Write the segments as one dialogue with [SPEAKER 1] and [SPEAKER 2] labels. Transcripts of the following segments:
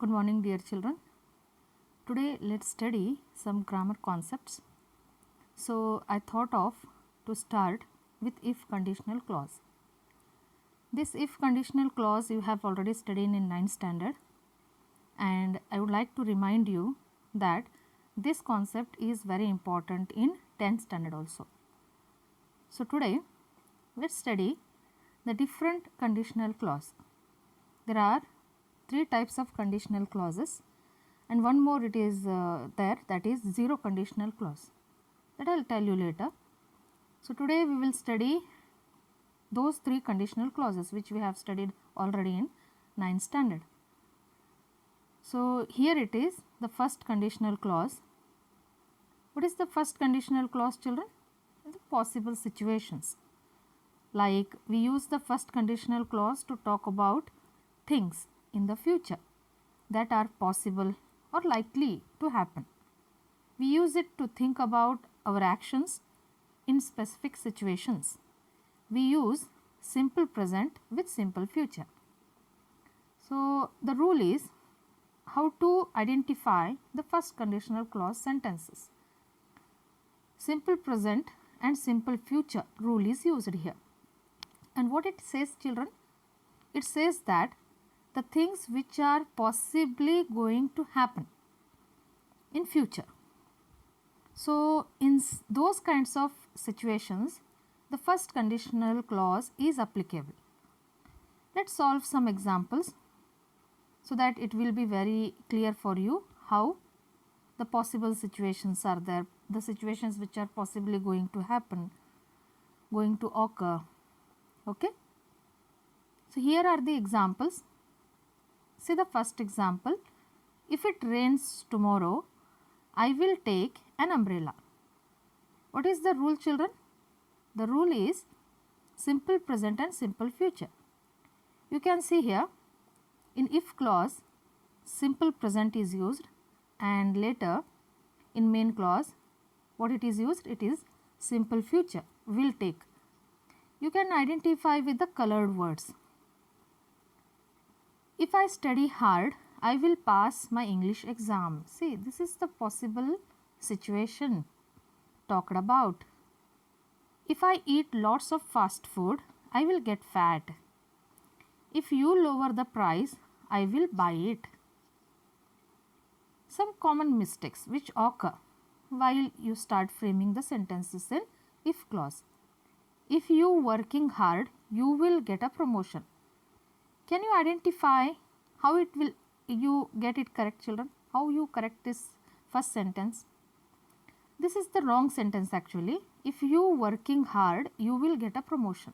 [SPEAKER 1] Good morning, dear children. Today let's study some grammar concepts. So I thought of to start with if conditional clause. This if conditional clause you have already studied in 9th standard, and I would like to remind you that this concept is very important in 10th standard also. So today let's study the different conditional clause. There are 3 types of conditional clauses, and one more it is there, that is zero conditional clause, that I will tell you later. So today we will study those 3 conditional clauses which we have studied already in 9th standard. So here it is, the first conditional clause. What is the first conditional clause, children? The possible situations. Like we use the first conditional clause to talk about things in the future that are possible or likely to happen. We use it to think about our actions in specific situations. We use simple present with simple future. So the rule is how to identify the first conditional clause sentences. Simple present and simple future rule is used here. And what it says, children? It says that the things which are possibly going to happen in future. So in those kinds of situations, the first conditional clause is applicable. Let's solve some examples so that it will be very clear for you how the possible situations are there, the situations which are possibly going to happen, going to occur. Okay. So here are the examples. See the first example. If it rains tomorrow, I will take an umbrella. What is the rule, children? The rule is simple present and simple future. You can see here in if clause, simple present is used, and later in main clause, what it is used? It is simple future, will take. You can identify with the colored words. If I study hard, I will pass my English exam. See, this is the possible situation talked about. If I eat lots of fast food, I will get fat. If you lower the price, I will buy it. Some common mistakes which occur while you start framing the sentences in if clause. If you working hard, you will get a promotion. Can you identify how it will you get it correct, children? How you correct this first sentence? This is the wrong sentence actually. If you working hard, you will get a promotion.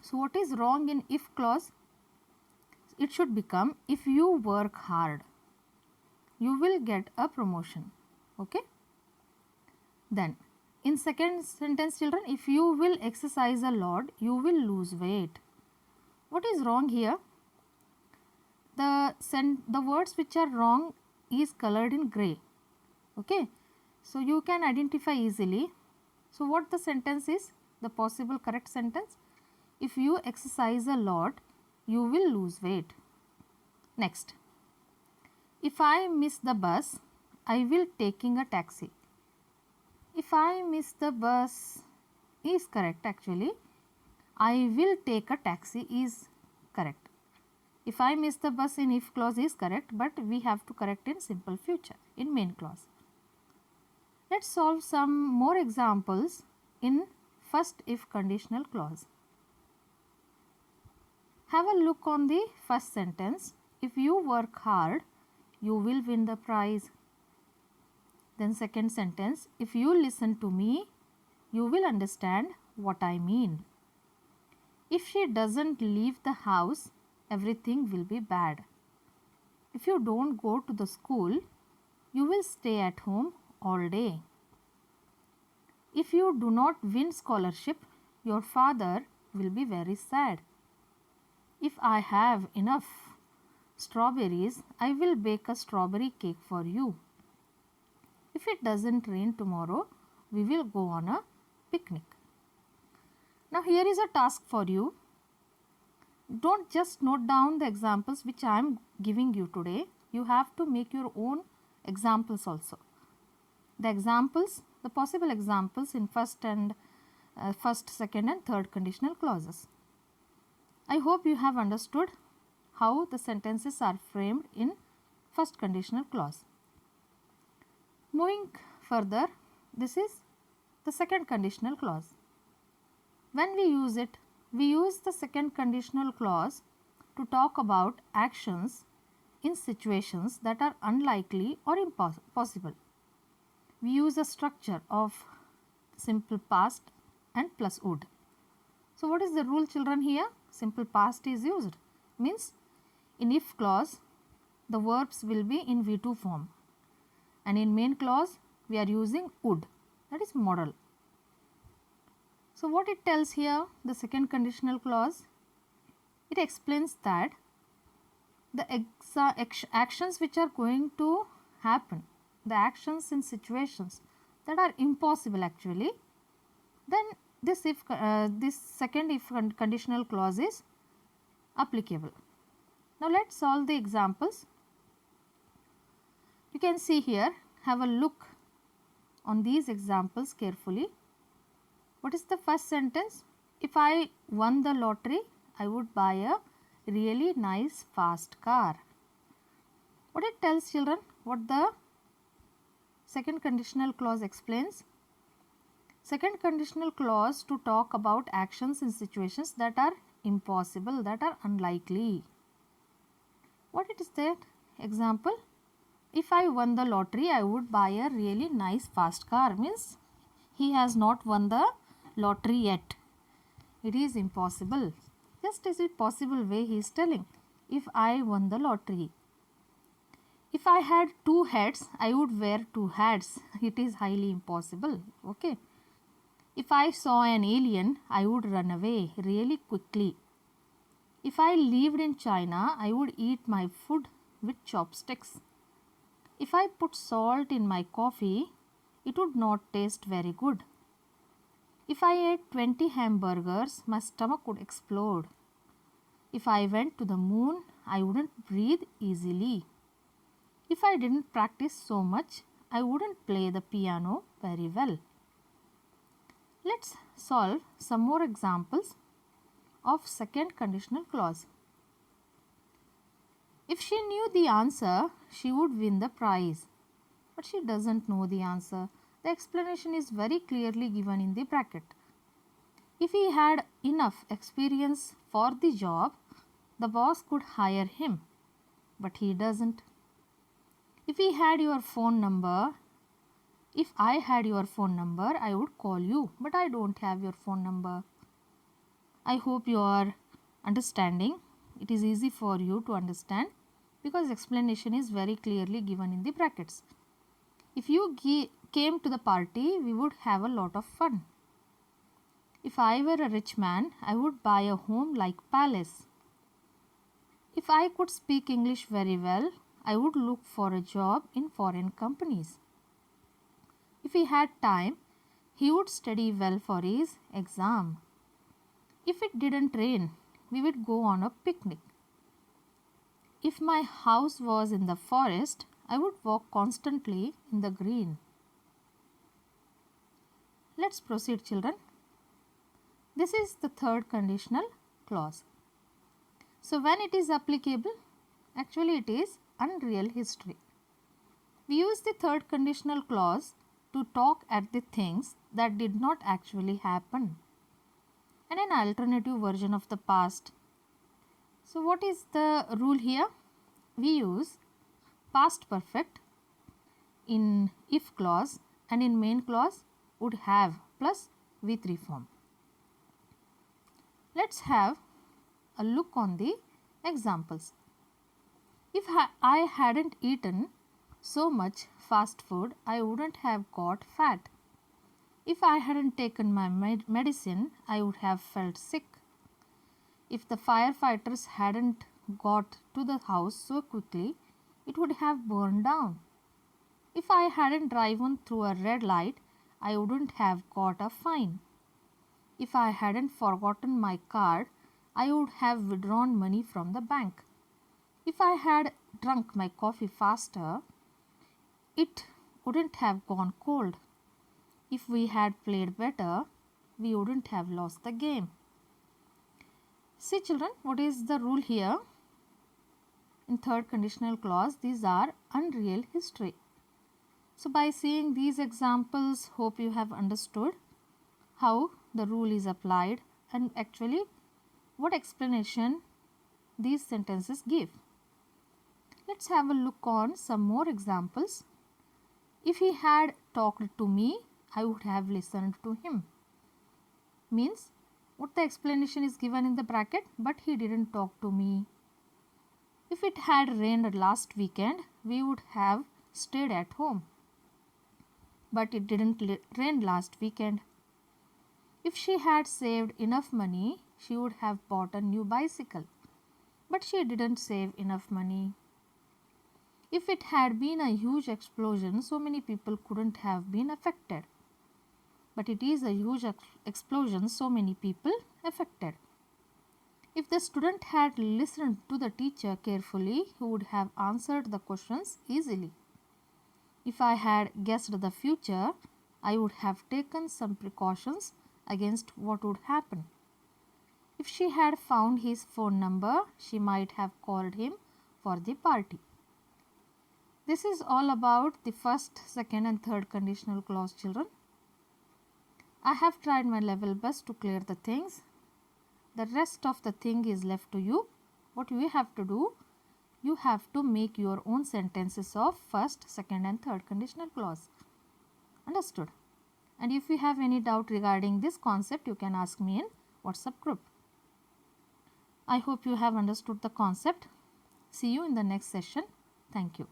[SPEAKER 1] So what is wrong in if clause? It should become if you work hard, you will get a promotion. Okay. Then in second sentence, children, if you will exercise a lot, you will lose weight. What is wrong here? The words which are wrong is colored in grey. Okay. So you can identify easily. So what the sentence is? The possible correct sentence? If you exercise a lot, you will lose weight. Next. If I miss the bus, I will taking a taxi. If I miss the bus is correct actually. I will take a taxi is correct. If I miss the bus in if clause is correct, but we have to correct in simple future in main clause. Let's solve some more examples in first if conditional clause. Have a look on the first sentence. If you work hard, you will win the prize. Then second sentence, if you listen to me, you will understand what I mean. If she doesn't leave the house, everything will be bad. If you don't go to the school, you will stay at home all day. If you do not win scholarship, your father will be very sad. If I have enough strawberries, I will bake a strawberry cake for you. If it doesn't rain tomorrow, we will go on a picnic. Now here is a task for you. Don't just note down the examples which I am giving you today. You have to make your own examples also. The examples, the possible examples in first, second and third conditional clauses. I hope you have understood how the sentences are framed in first conditional clause. Moving further, this is the second conditional clause. When we use it, we use the second conditional clause to talk about actions in situations that are unlikely or impossible. We use a structure of simple past and plus would. So what is the rule, children, here? Simple past is used. Means in if clause, the verbs will be in V2 form. And in main clause, we are using would. That is modal. So what it tells here, the second conditional clause, it explains that the actions which are going to happen, the actions in situations that are impossible actually, then this second if conditional clause is applicable. Now let's solve the examples. You can see here, have a look on these examples carefully. What is the first sentence? If I won the lottery, I would buy a really nice fast car. What it tells, children? What the second conditional clause explains? Second conditional clause to talk about actions in situations that are impossible, that are unlikely. What it is that? Example, if I won the lottery, I would buy a really nice fast car. Means he has not won the lottery yet. It is impossible. Just as a possible way he is telling. If I won the lottery. If I had two heads, I would wear two hats. It is highly impossible. Okay. If I saw an alien, I would run away really quickly. If I lived in China, I would eat my food with chopsticks. If I put salt in my coffee, it would not taste very good. If I ate 20 hamburgers, my stomach would explode. If I went to the moon, I wouldn't breathe easily. If I didn't practice so much, I wouldn't play the piano very well. Let's solve some more examples of second conditional clause. If she knew the answer, she would win the prize. But she doesn't know the answer. The explanation is very clearly given in the bracket. If he had enough experience for the job, the boss could hire him. But he doesn't. If he had your phone number, if I had your phone number, I would call you. But I don't have your phone number. I hope you are understanding. It is easy for you to understand because explanation is very clearly given in the brackets. If you came to the party, we would have a lot of fun. If I were a rich man, I would buy a home like palace. If I could speak English very well, I would look for a job in foreign companies. If he had time, he would study well for his exam. If it didn't rain, we would go on a picnic. If my house was in the forest, I would walk constantly in the green. Let's proceed, children. This is the third conditional clause. So when it is applicable, actually it is unreal history. We use the third conditional clause to talk at the things that did not actually happen and an alternative version of the past. So what is the rule here? We use past perfect in if clause and in main clause would have plus V3 form. Let's have a look on the examples. If I hadn't eaten so much fast food, I wouldn't have got fat. If I hadn't taken my medicine, I would have felt sick. If the firefighters hadn't got to the house so quickly, it would have burned down. If I hadn't driven through a red light, I wouldn't have got a fine. If I hadn't forgotten my card, I would have withdrawn money from the bank. If I had drunk my coffee faster, it wouldn't have gone cold. If we had played better, we wouldn't have lost the game. See children, what is the rule here? In third conditional clause, these are unreal history. So by seeing these examples, hope you have understood how the rule is applied and actually what explanation these sentences give. Let's have a look on some more examples. If he had talked to me, I would have listened to him. Means what the explanation is given in the bracket, but he didn't talk to me. If it had rained last weekend, we would have stayed at home. But it didn't rain last weekend. If she had saved enough money, she would have bought a new bicycle. But she didn't save enough money. If it had been a huge explosion, so many people couldn't have been affected. But it is a huge explosion, so many people affected. If the student had listened to the teacher carefully, he would have answered the questions easily. If I had guessed the future, I would have taken some precautions against what would happen. If she had found his phone number, she might have called him for the party. This is all about the first, second and third conditional clause, children. I have tried my level best to clear the things. The rest of the thing is left to you. What you have to do, you have to make your own sentences of first, second and third conditional clause. Understood? And if you have any doubt regarding this concept, you can ask me in WhatsApp group. I hope you have understood the concept. See you in the next session. Thank you.